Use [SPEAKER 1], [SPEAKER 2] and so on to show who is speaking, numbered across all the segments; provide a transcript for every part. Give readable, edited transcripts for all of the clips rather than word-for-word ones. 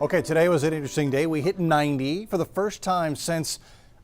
[SPEAKER 1] Okay, today was an interesting day. We hit 90 for the first time since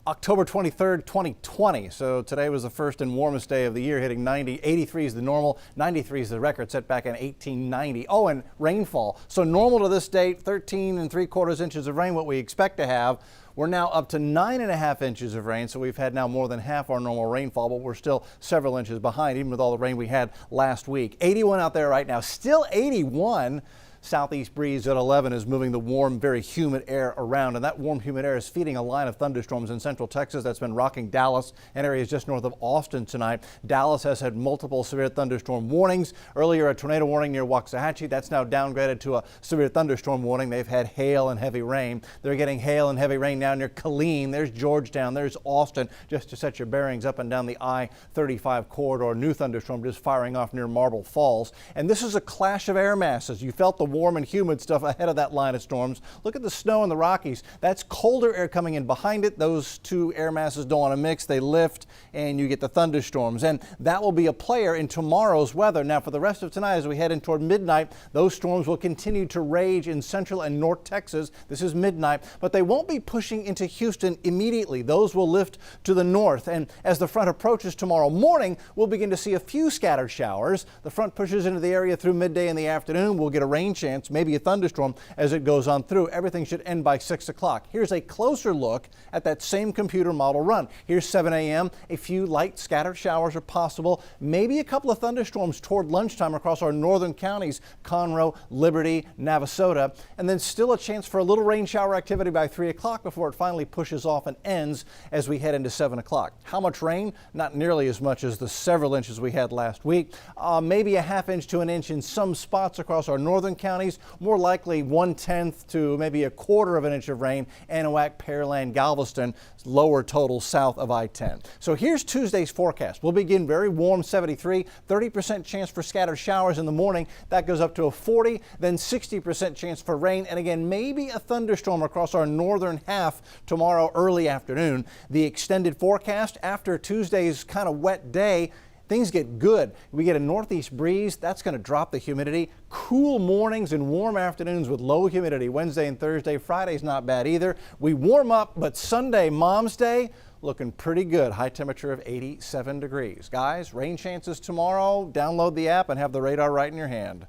[SPEAKER 1] October 23rd, 2020. So today was the first and warmest day of the year, hitting 90. 83 is the normal, 93 is the record set back in 1890. Oh, and rainfall. So normal to this date, 13 3/4 inches of rain, what we expect to have. We're now up to 9.5 inches of rain, so we've had now more than half our normal rainfall, but we're still several inches behind, even with all the rain we had last week. 81 out there right now, still 81. Southeast breeze at 11 is moving the warm, very humid air around, and that warm, humid air is feeding a line of thunderstorms in central Texas that's been rocking Dallas and areas just north of Austin tonight. Dallas has had multiple severe thunderstorm warnings. Earlier, a tornado warning near Waxahachie. That's now downgraded to a severe thunderstorm warning. They've had hail and heavy rain. They're getting hail and heavy rain now near Killeen. There's Georgetown. There's Austin, just to set your bearings up and down the I-35 corridor. New thunderstorm just firing off near Marble Falls. And this is a clash of air masses. You felt the warm and humid stuff ahead of that line of storms. Look at the snow in the Rockies. That's colder air coming in behind it. Those two air masses don't want to mix. They lift and you get the thunderstorms. And that will be a player in tomorrow's weather. Now for the rest of tonight, as we head in toward midnight, those storms will continue to rage in central and north Texas. This is midnight, but they won't be pushing into Houston immediately. Those will lift to the north. And as the front approaches tomorrow morning, we'll begin to see a few scattered showers. The front pushes into the area through midday in the afternoon. We'll get a rain chance, maybe a thunderstorm as it goes on through. Everything should end by 6 o'clock. Here's a closer look at that same computer model run. Here's 7 a.m. A few light scattered showers are possible. Maybe a couple of thunderstorms toward lunchtime across our northern counties, Conroe, Liberty, Navasota, and then still a chance for a little rain shower activity by 3 o'clock before it finally pushes off and ends as we head into 7 o'clock. How much rain? Not nearly as much as the several inches we had last week. Maybe a half inch to an inch in some spots across our northern counties. More likely 1/10 to maybe a quarter of an inch of rain. Anahuac, Pearland, Galveston, lower total south of I-10. So here's Tuesday's forecast. We'll begin very warm, 73, 30% chance for scattered showers in the morning. That goes up to a 40, then 60% chance for rain. And again, maybe a thunderstorm across our northern half tomorrow early afternoon. The extended forecast after Tuesday's kind of wet day, things get good. We get a northeast breeze. That's going to drop the humidity. Cool mornings and warm afternoons with low humidity Wednesday and Thursday. Friday's not bad either. We warm up, but Sunday, Mom's Day, looking pretty good. High temperature of 87 degrees. Guys, rain chances tomorrow. Download the app and have the radar right in your hand.